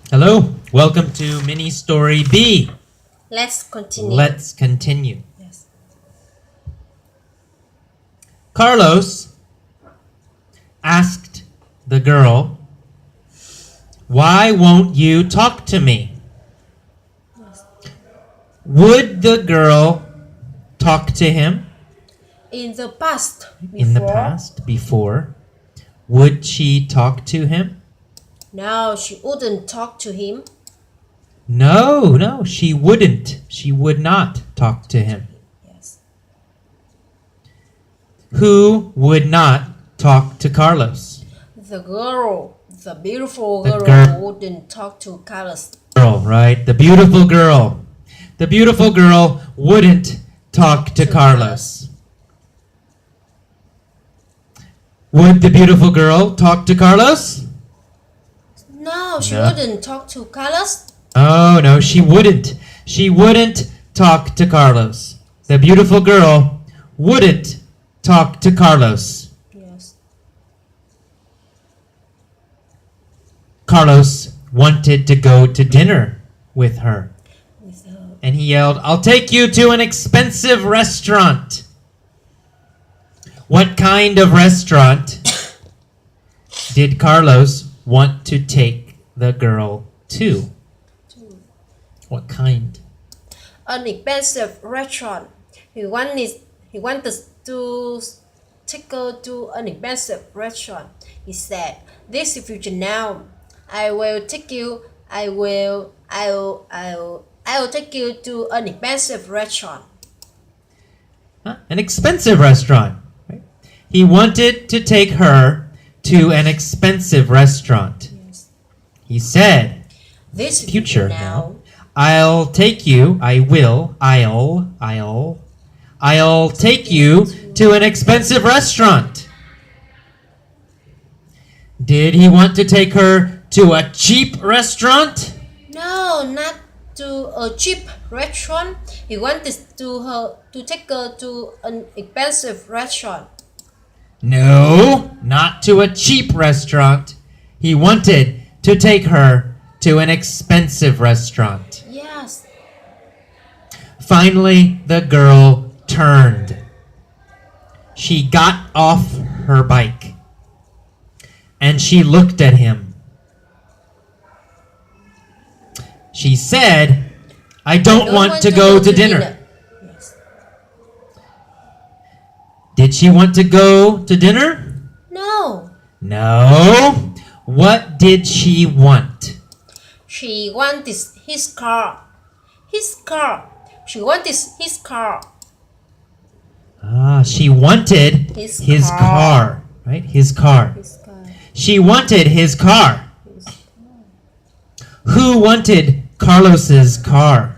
Hello, welcome to mini story B. Let's continue. Let's continue. Yes. Carlos asked the girl, "Why won't you talk to me?" Yes. Would the girl talk to him In the past, before? Would she talk to him? No, she wouldn't talk to him. No, she wouldn't. She would not talk to him. Yes. Who would not talk to Carlos? The beautiful The girl, girl. wouldn't talk to Carlos. Girl, right? The beautiful girl. The beautiful girl wouldn't talk to Carlos. Would the beautiful girl talk to Carlos? No, she No. wouldn't talk to Carlos. Oh, no, she wouldn't. She wouldn't talk to Carlos. The beautiful girl wouldn't talk to Carlos. Yes. Carlos wanted to go to dinner with her. With her. And he yelled, "I'll take you to an expensive restaurant." What kind of restaurant did Carlos want to take the girl to? What kind? An expensive restaurant. He wanted to take her to an expensive restaurant. He said, "This is future now. I will take you take you to an expensive restaurant." Huh? An expensive restaurant. Right? He wanted to take her to an expensive restaurant. Yes. He said, This is future now. I'll take you to an expensive restaurant. Did he want to take her to a cheap restaurant? No, not to a cheap restaurant. He wanted to take her to an expensive restaurant. No, not to a cheap restaurant. He wanted to take her to an expensive restaurant. Yes. Finally, the girl turned. She got off her bike and she looked at him. She said, "I don't want to go to dinner." Yes. Did she want to go to dinner? No. No. What did she want? She wanted his car. His car. She wanted his car. She wanted His his car. car, right? His car. His car. She wanted his car. His car. Who wanted Carlos's car?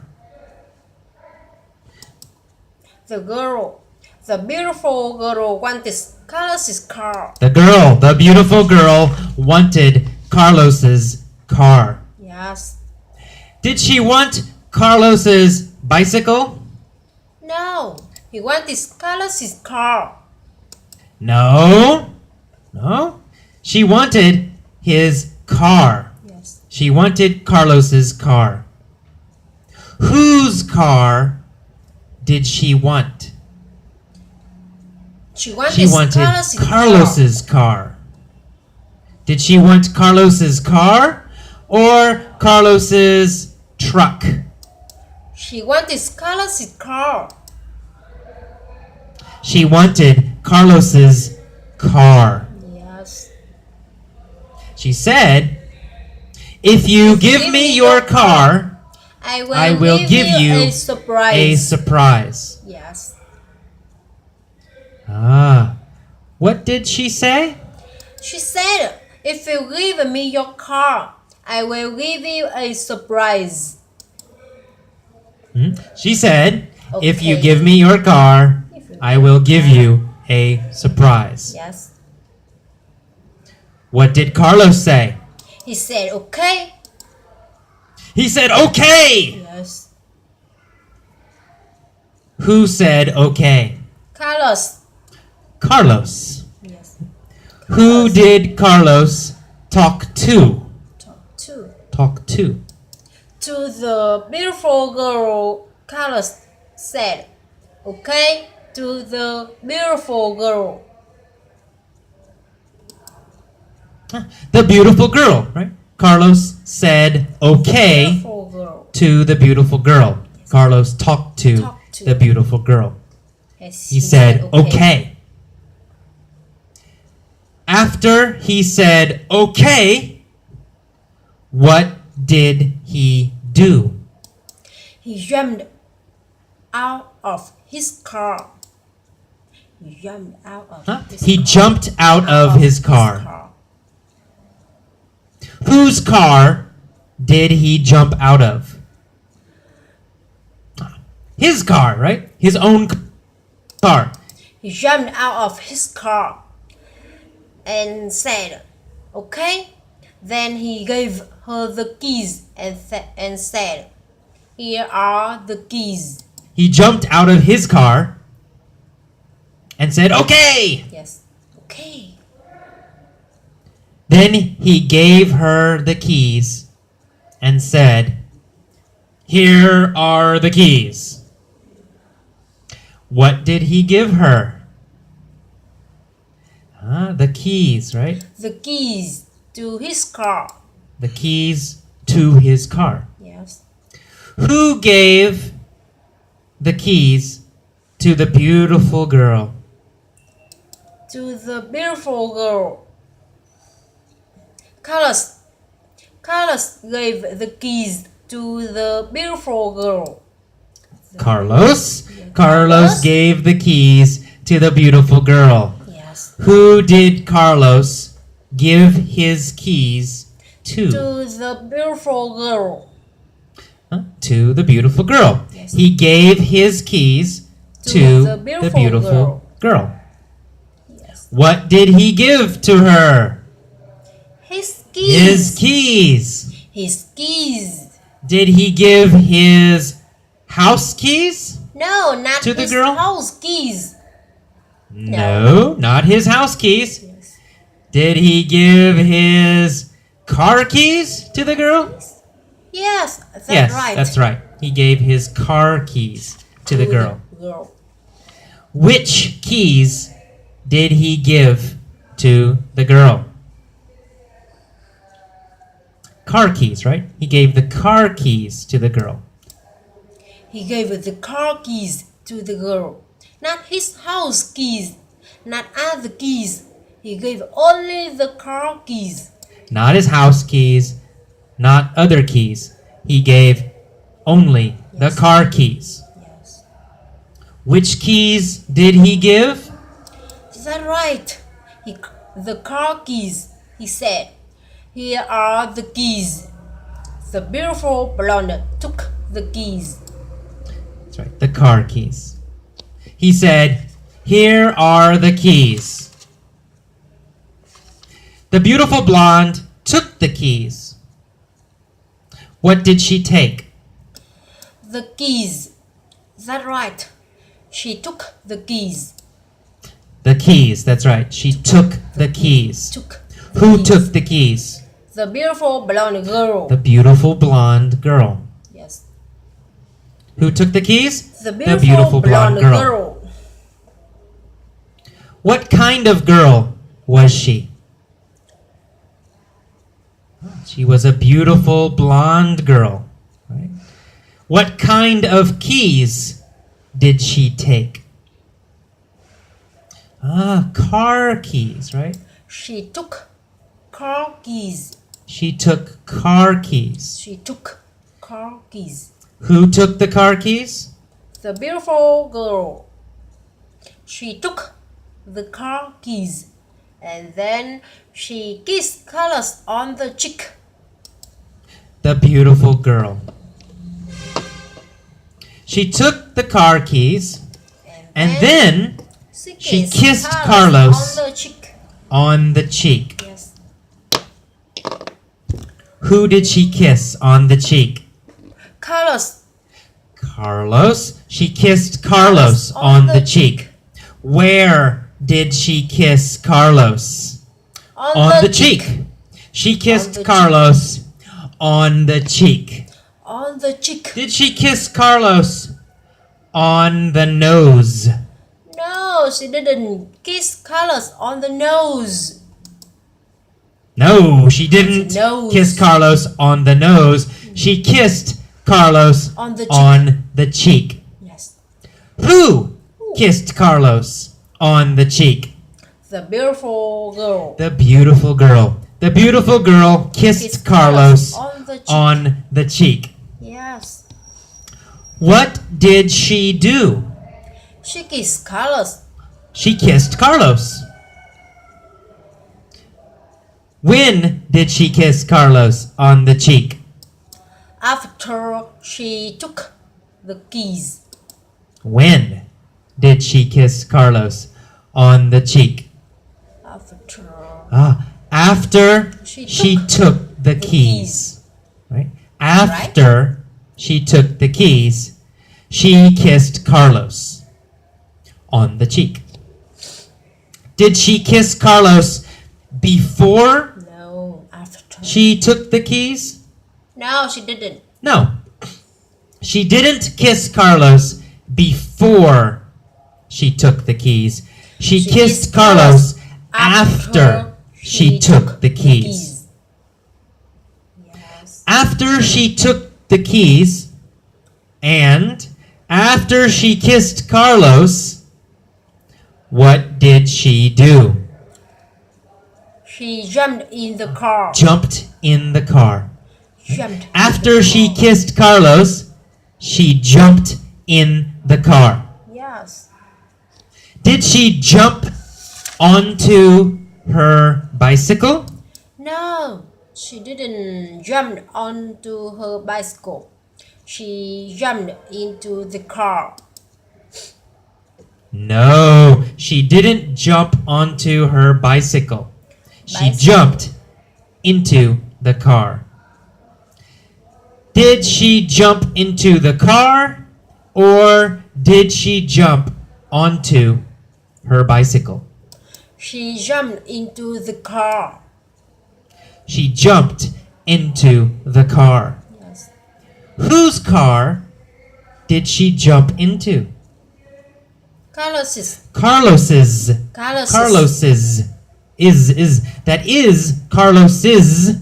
The beautiful girl wanted Carlos's car. The beautiful girl wanted Carlos's car. Yes. Did she want Carlos's bicycle? No. He wanted Carlos's car. No. She wanted his car. Yes. She wanted Carlos's car. Whose car did she want? She wanted, She wanted Carlos's car. Did she want Carlos's car or Carlos's truck? She wanted Carlos's car. She wanted Carlos's car. Yes. She said, "If you give me your car, I will give you a surprise. a surprise." Yes. What did she say? She said, "If you give me your car, I will give you a surprise." She said, "If you Okay. give me your car, I will give you a surprise." Yes. What did Carlos say? He said, "Okay." He said, "Okay." Yes. Who said okay? Carlos. Carlos. Yes. Who did Carlos talk to? Talk to. talk to? To the beautiful girl, Carlos said. Okay, to the beautiful girl. The beautiful girl, right? Carlos said okay Beautiful girl. to the beautiful girl. Carlos talked to the beautiful girl. Yes, He said okay. After he said okay, what did he do? He jumped out of his car. He jumped out of his He car. jumped out of his car. Whose car did he jump out of? His car, right? His own car. He jumped out of his car and said, okay. Then he gave her the keys and said, here are the keys. He jumped out of his car and said, okay. Yes, okay. Then he gave her the keys and said, here are the keys. What did he give her? The keys, right? The keys to his car. The keys to his car. Yes. Who gave the keys to the beautiful girl? To the beautiful girl. Carlos gave the keys to the beautiful girl. Carlos gave the keys to the beautiful girl. Yes. Who did Carlos give his keys to? To the beautiful girl. To the beautiful girl. Yes. He gave his keys to the beautiful girl. Yes. What did he give to her? His keys. His keys. His keys. Did he give his house keys? No, not to the his girl? house keys. No, not his house keys. Yes. Did he give his car keys to the girl? Yes, that's Yes, right. that's right. He gave his car keys to the girl. Which keys did he give to the girl? Car keys, right? He gave the car keys to the girl. He gave the car keys to the girl. Not his house keys, not other keys. He gave only the car keys. Not his house keys, not other keys. He gave only the car keys. Yes. Which keys did he give? Is that right? The car keys, he said. Here are the keys. The beautiful blonde took the keys. That's right, the car keys. He said, here are the keys. The beautiful blonde took the keys. What did she take? The keys. Is that right? She took the keys. The keys, that's right. She took the keys. Who took the keys? The beautiful blonde girl. The beautiful blonde girl. Yes. Who took the keys? The beautiful blonde girl. What kind of girl was she? She was a beautiful blonde girl. Right? What kind of keys did she take? Car keys, right? She took car keys. She took car keys. She took car keys. Who took the car keys? The beautiful girl. She took the car keys and then she kissed Carlos on the cheek. The beautiful girl. She took the car keys and then she kissed Carlos on the cheek. On the cheek. Yes. Who did she kiss on the cheek? Carlos. Carlos. She kissed Carlos on the cheek. Where did she kiss Carlos? On the cheek. She kissed Carlos on the cheek? On the cheek. Did she kiss Carlos on the nose? No, she didn't kiss Carlos on the nose. No, she didn't Nose. kiss Carlos on the nose. She kissed Carlos On the cheek. on the cheek. Yes. Who kissed Carlos on the cheek? The beautiful girl. The beautiful girl. The beautiful girl kissed Carlos on the cheek. on the cheek. Yes. What did she do? She kissed Carlos. She kissed Carlos. When did she kiss Carlos on the cheek? After she took the keys. When did she kiss Carlos on the cheek? After she took the keys. Right? After she took the keys, she kissed Carlos on the cheek. Did she kiss Carlos before No, after. she took the keys? No, she didn't. No. She didn't kiss Carlos before she took the keys. She kissed Carlos after she took the keys. Yes. After she took the keys and after she kissed Carlos, what did she do? She jumped in the car. Jumped in the car. Jumped. After she kissed Carlos, she jumped in the car. Yes. Did she jump onto her bicycle? No, she didn't jump onto her bicycle. She jumped into the car. No, she didn't jump onto her bicycle. She jumped into the car. Did she jump into the car or did she jump onto her bicycle? She jumped into the car. She jumped into the car. Yes. Whose car did she jump into? Carlos's. Carlos's. Carlos's. That is Carlos's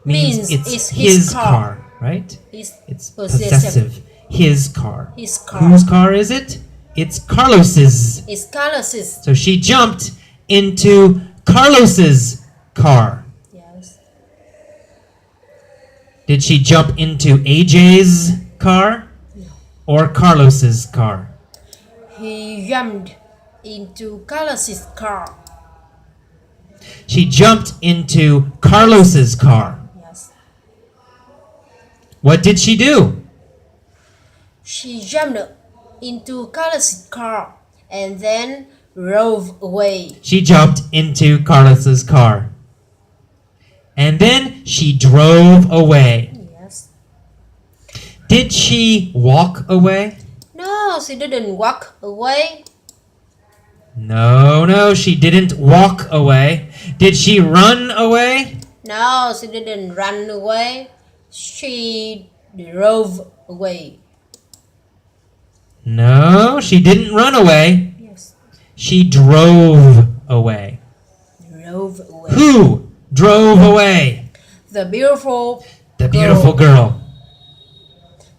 means it's his car, right? It's possessive. His car. His car. Whose car is it? It's Carlos's. It's Carlos's. So she jumped into Carlos's car. Yes. Did she jump into AJ's car or Carlos's car? He jumped into Carlos's car. She jumped into Carlos's car. Yes. What did she do? She jumped into Carlos's car and then drove away. She jumped into Carlos's car. And then she drove away. Yes. Did she walk away? No, she didn't walk away. No, she didn't walk away. Did she run away? No, she didn't run away. She drove away. No, she didn't run away. Yes. She drove away. Drove away. Who drove away? The beautiful girl.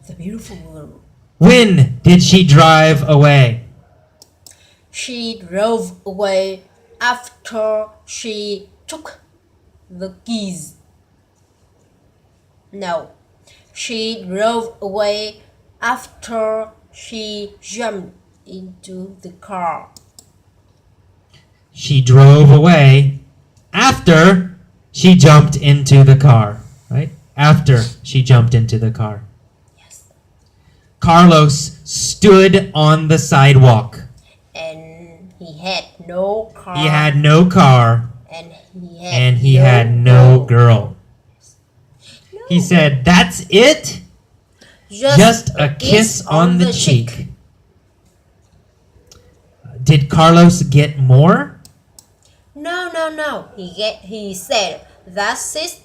The beautiful girl. When did she drive away? She drove away after she took the keys. No, she drove away after she jumped into the car. She drove away after she jumped into the car, right? After she jumped into the car. Yes. Carlos stood on the sidewalk. And he had no car. He had no car And he had no girl. He said, "That's it? Just a kiss on the cheek." Did Carlos get more? No. He said, "That's it.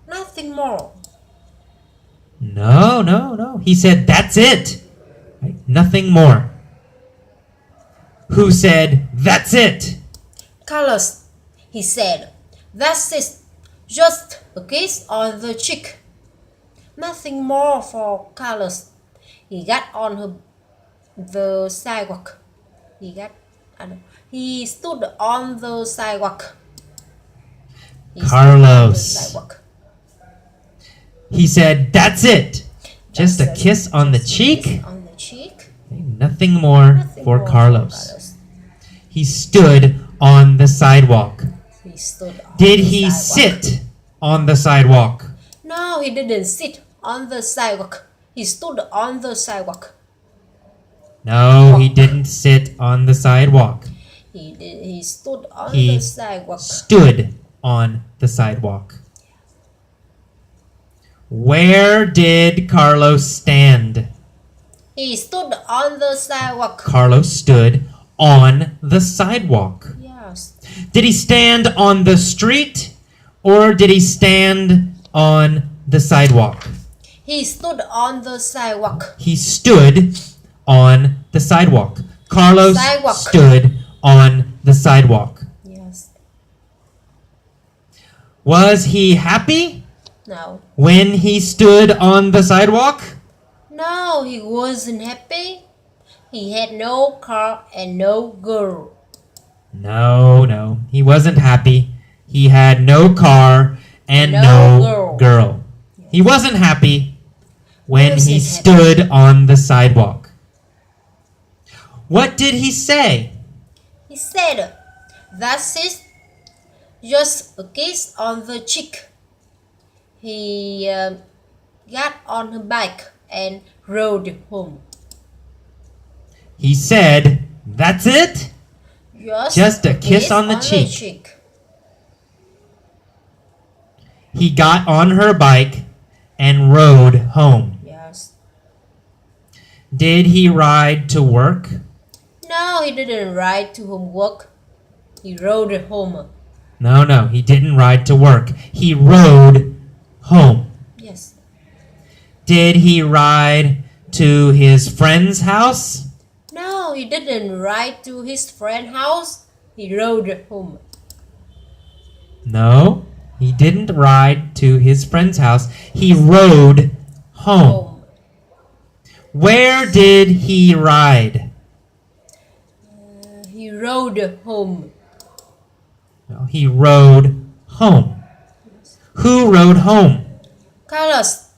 Nothing more." No. He said, that's it. Right? Nothing more. Who said, that's it? Carlos, he said, that's it. Just a kiss on the cheek. Nothing more for Carlos. He got on the sidewalk. He stood on the sidewalk. Carlos. He said, that's it. Just a kiss on the cheek. Nothing more for Carlos. He stood on the sidewalk. Did he sit on the sidewalk? No, he didn't sit on the sidewalk. He stood on the sidewalk. No, he didn't sit on the sidewalk. He stood on He the sidewalk. stood on the sidewalk. Where did Carlos stand? He stood on the sidewalk. Carlos stood on the sidewalk. Yes. Did he stand on the street or did he stand on the sidewalk? He stood on the sidewalk. He stood on the sidewalk. Carlos Sidewalk. stood on the sidewalk. Yes. Was he happy No. when he stood on the sidewalk? No, he wasn't happy. He had no car and no girl. No. He wasn't happy. He had no car and no girl. He wasn't happy when he stood on the sidewalk. What did he say? He said, that's it. Just a kiss on the cheek. He got on a bike and rode home. He said, that's it? Just a kiss on the cheek. He got on her bike and rode home. Yes. Did he ride to work? No, he didn't ride to homework. He rode home. No, he didn't ride to work. He rode home. Yes. Did he ride to his friend's house? No, he didn't ride to his friend's house. He rode home. No, he didn't ride to his friend's house. He rode home. Where did he ride? He rode home. No, he rode home. Who rode home? Carlos.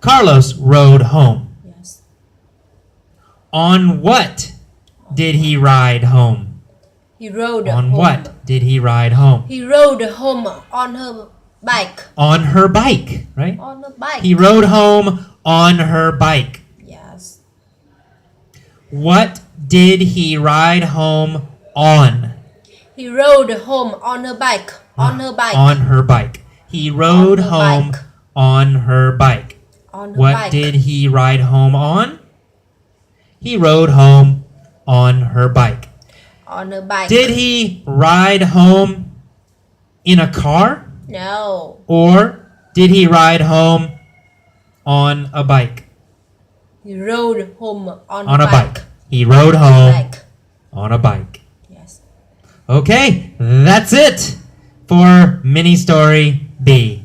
Carlos rode home. Yes. On what did he ride home? He rode On home. what did he ride home? He rode home on her bike. On her bike, right? On a bike. He rode home on her bike. Yes. What did he ride home on? He rode home on her bike. On her bike. On her bike. He rode On her home bike. on her bike. On her What bike. did he ride home on? He rode home on her bike. On her bike. Did he ride home in a car? No. Or did he ride home on a bike? He rode home on On a a bike. bike. He rode home Bike. on a bike. Yes. Okay, that's it for mini story B.